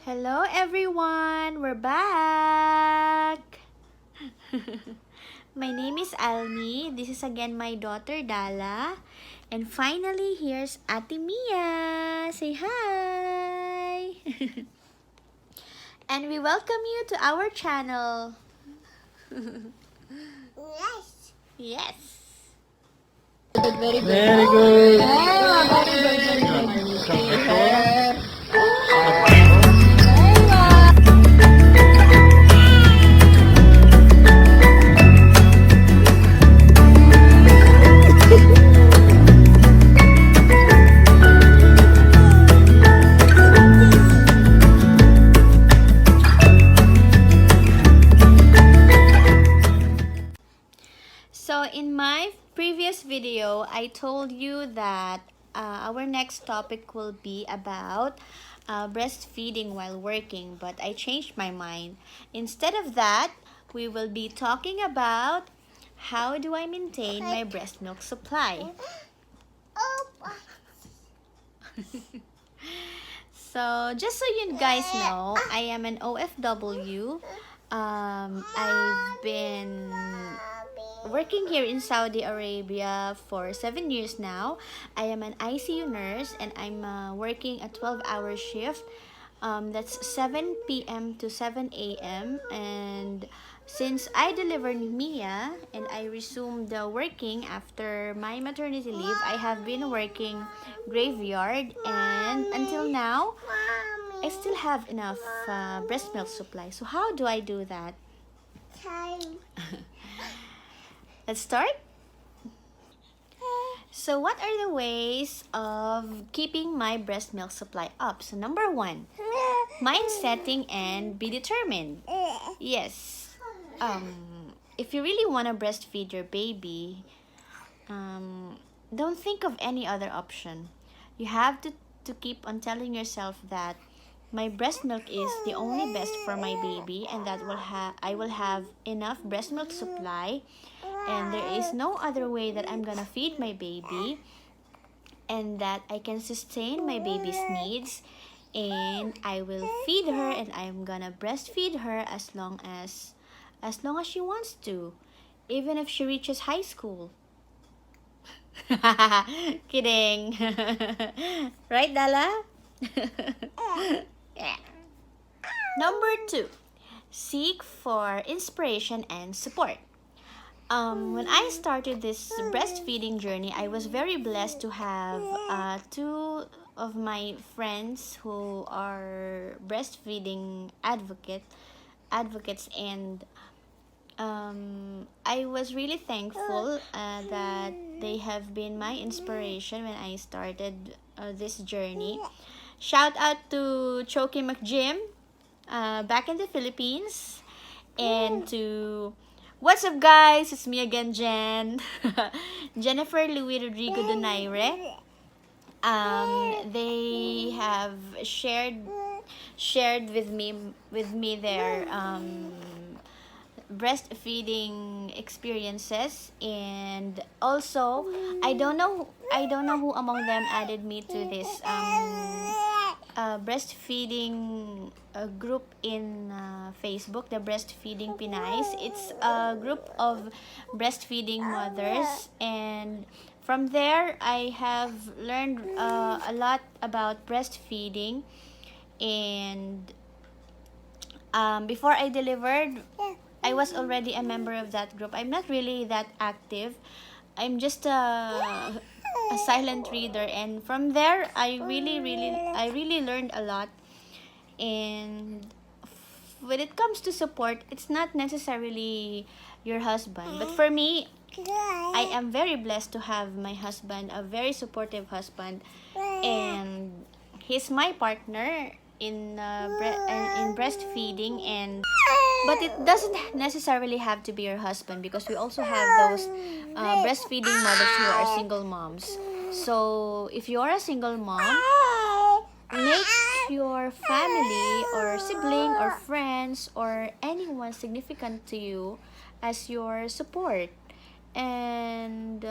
Hello everyone, we're back! My name is Almi, this is again my daughter Dala, and finally here's Ate Mia! Say hi! And we welcome you to our channel. Yes. Yes! Very good. So in my previous video, I told you that our next topic will be about breastfeeding while working, but I changed my mind. Instead of that, we will be talking about how do I maintain my breast milk supply. Oh, So just so you guys know, I am an OFW. I've been working here in Saudi Arabia for 7 years now. I am an ICU nurse and I'm working a 12-hour shift. That's 7 p.m. to 7 a.m. And since I delivered Mia and I resumed working after my maternity leave, I have been working graveyard, and until now, I still have enough breast milk supply. So how do I do that? time. Let's start. So what are the ways of keeping my breast milk supply up? So number one, mind setting and be determined. Yes. If you really want to breastfeed your baby, don't think of any other option. You have to keep on telling yourself that my breast milk is the only best for my baby, and that I will have enough breast milk supply, and there is no other way that I'm gonna feed my baby, and that I can sustain my baby's needs, and I will feed her and I'm gonna breastfeed her as long as she wants to, even if she reaches high school. Kidding. Right, Dala? Yeah. Number two, seek for inspiration and support. When I started this breastfeeding journey, I was very blessed to have two of my friends who are breastfeeding advocates, and I was really thankful that they have been my inspiration when I started this journey. Shout out to Choki McJim back in the Philippines, and to what's up guys, it's me again, Jen. Jennifer Louis Rodrigo Donaire. They have shared with me their breastfeeding experiences, and also I don't know who among them added me to this breastfeeding group in Facebook, the Breastfeeding Pinays. It's a group of breastfeeding mothers, and from there I have learned a lot about breastfeeding. And before I delivered, I was already a member of that group. I'm not really that active. I'm just a silent reader, and from there I really learned a lot. And when it comes to support, it's not necessarily your husband, but for me, I am very blessed to have my husband, a very supportive husband, and he's my partner in breastfeeding. And but it doesn't necessarily have to be your husband, because we also have those breastfeeding mothers who are single moms. So if you are a single mom, make your family or sibling or friends or anyone significant to you as your support. And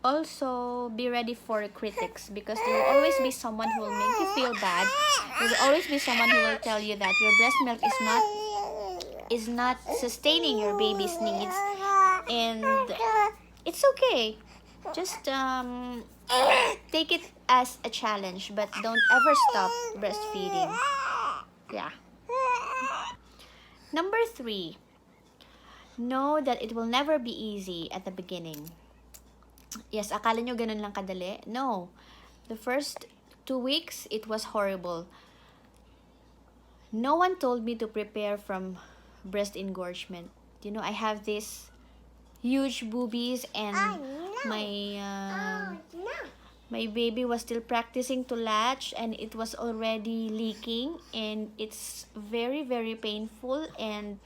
also be ready for critics, because there will always be someone who will make you feel bad. There will always be someone who will tell you that your breast milk is not sustaining your baby's needs, and it's okay. Just take it as a challenge, but don't ever stop breastfeeding. Yeah. Number 3, know that it will never be easy at the beginning. Yes, akala nyo ganun lang kadali? No. The first 2 weeks, it was horrible. No one told me to prepare from breast engorgement. You know, I have this huge boobies, and my baby was still practicing to latch, and it was already leaking, and it's very, very painful. And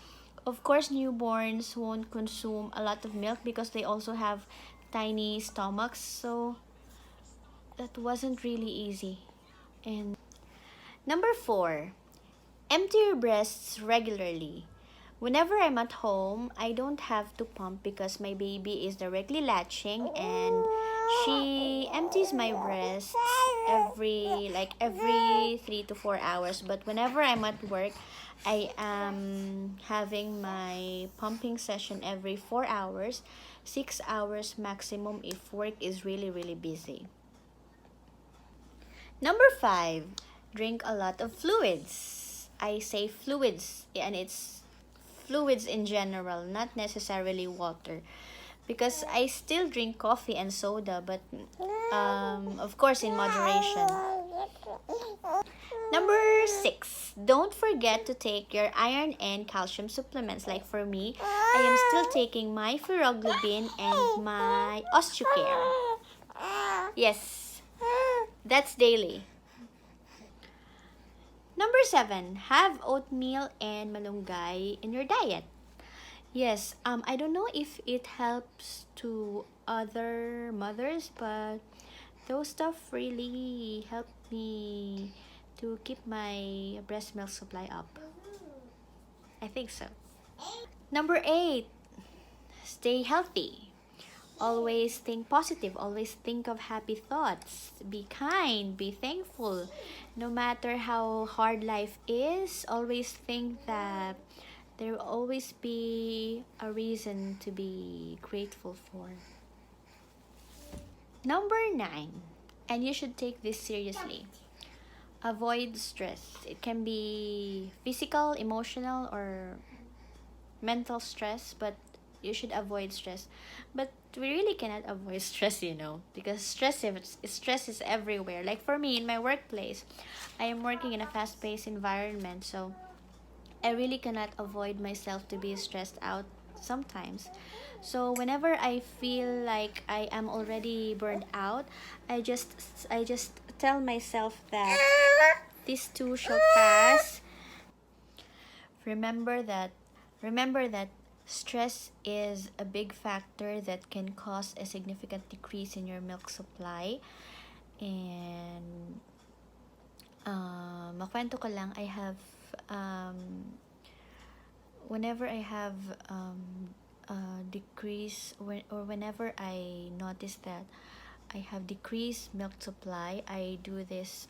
of course, newborns won't consume a lot of milk because they also have tiny stomachs, so that wasn't really easy. And number 4, empty your breasts regularly. Whenever I'm at home, I don't have to pump because my baby is directly latching, and she empties my breasts every 3 to 4 hours. But whenever I'm at work, I am having my pumping session every 4 hours, 6 hours maximum if work is really, really busy. Number 5, drink a lot of fluids. I say fluids, and it's fluids in general, not necessarily water, because I still drink coffee and soda, but of course in moderation. Number 6, don't forget to take your iron and calcium supplements. Like for me, I am still taking my Feroglobin and my Osteocare. Yes, that's daily. Number 7, have oatmeal and malunggay in your diet. Yes, I don't know if it helps to other mothers, but those stuff really helped me to keep my breast milk supply up. I think so. Number 8, stay healthy. Always think positive. Always think of happy thoughts. Be kind. Be thankful. No matter how hard life is, always think that there will always be a reason to be grateful for. Number 9, and you should take this seriously. Avoid stress. It can be physical, emotional, or mental stress, but you should avoid stress. But we really cannot avoid stress, because stress is everywhere. Like for me, in my workplace, I am working in a fast-paced environment, so I really cannot avoid myself to be stressed out sometimes. So whenever I feel like I am already burned out, I just tell myself that this too shall pass. Remember that remember that stress is a big factor that can cause a significant decrease in your milk supply. And makwento ko lang, I have whenever I have decrease whenever I notice that I have decreased milk supply, I do this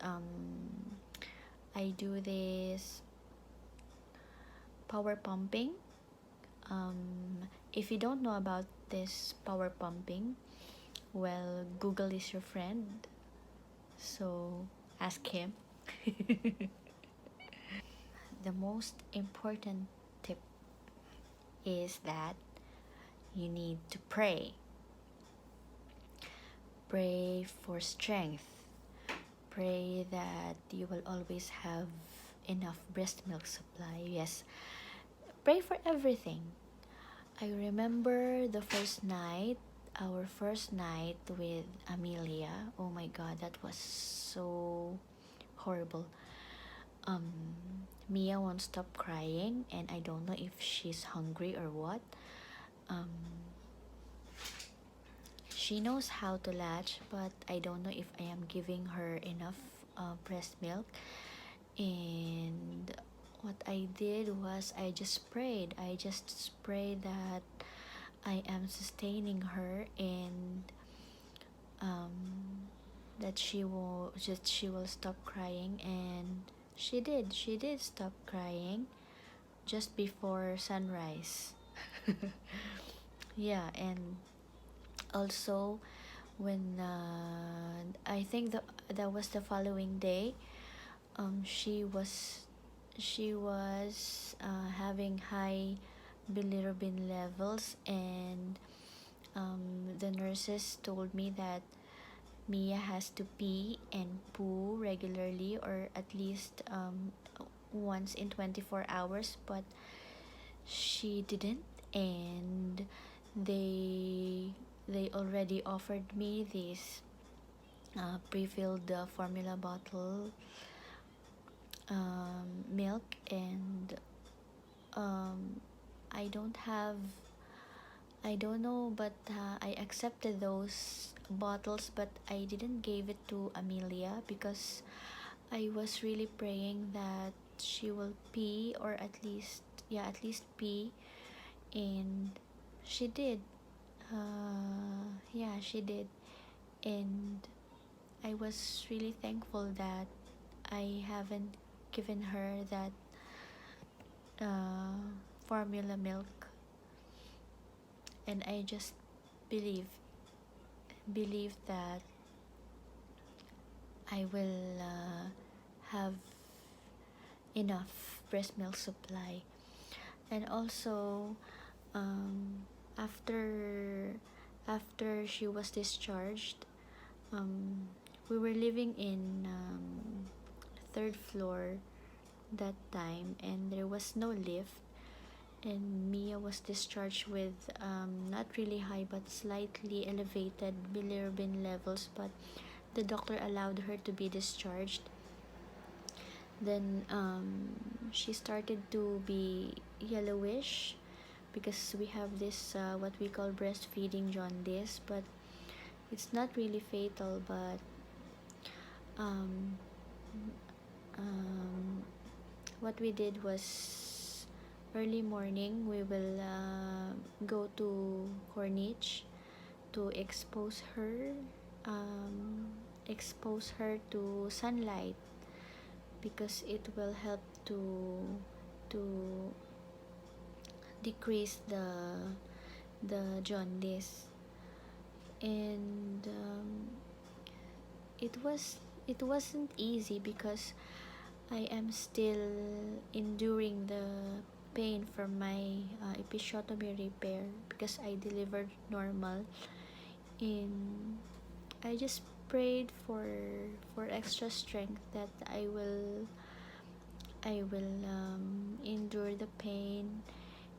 power pumping. If you don't know about this power pumping, well, Google is your friend, so ask him. The most important tip is that you need to pray. Pray for strength. Pray that you will always have enough breast milk supply. Yes, pray for everything. I remember our first night with Amelia. Oh my god, that was so horrible. Mia won't stop crying, and I don't know if she's hungry or what. She knows how to latch, but I don't know if I am giving her enough breast milk. And what I did was I just prayed that I am sustaining her, and that she will stop crying, and she did stop crying just before sunrise. Yeah, and also when I think that was the following day, she was having high bilirubin levels, and the nurses told me that Mia has to pee and poo regularly, or at least once in 24 hours, but she didn't. And they already offered me this pre-filled formula bottle milk, and um, I don't have, I don't know, but I accepted those bottles, but I didn't give it to Amelia because I was really praying that she will pee, or at least, yeah, at least pee. And she did. Yeah, she did. And I was really thankful that I haven't given her that uh, formula milk, and I just believe believe that I will have enough breast milk supply. And also, um, after she was discharged, um, we were living in third floor that time, and there was no lift, and Mia was discharged with not really high but slightly elevated bilirubin levels, but the doctor allowed her to be discharged. Then she started to be yellowish because we have this what we call breastfeeding jaundice, but it's not really fatal. But um, um, what we did was, early morning we will go to Corniche to um, expose her to sunlight, because it will help to decrease the jaundice. And it was it wasn't easy because I am still enduring the pain from my episiotomy repair, because I delivered normal. And I just prayed for extra strength that I will endure the pain,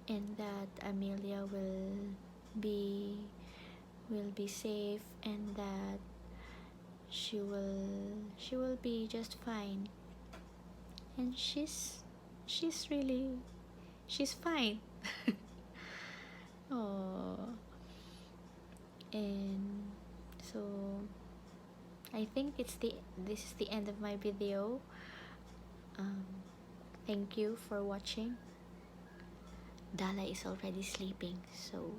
and that Amelia be will be safe, and that she will be just fine. And she's really she's fine. Oh, and so I think this is the end of my video. um, Thank you for watching. Dala is already sleeping, so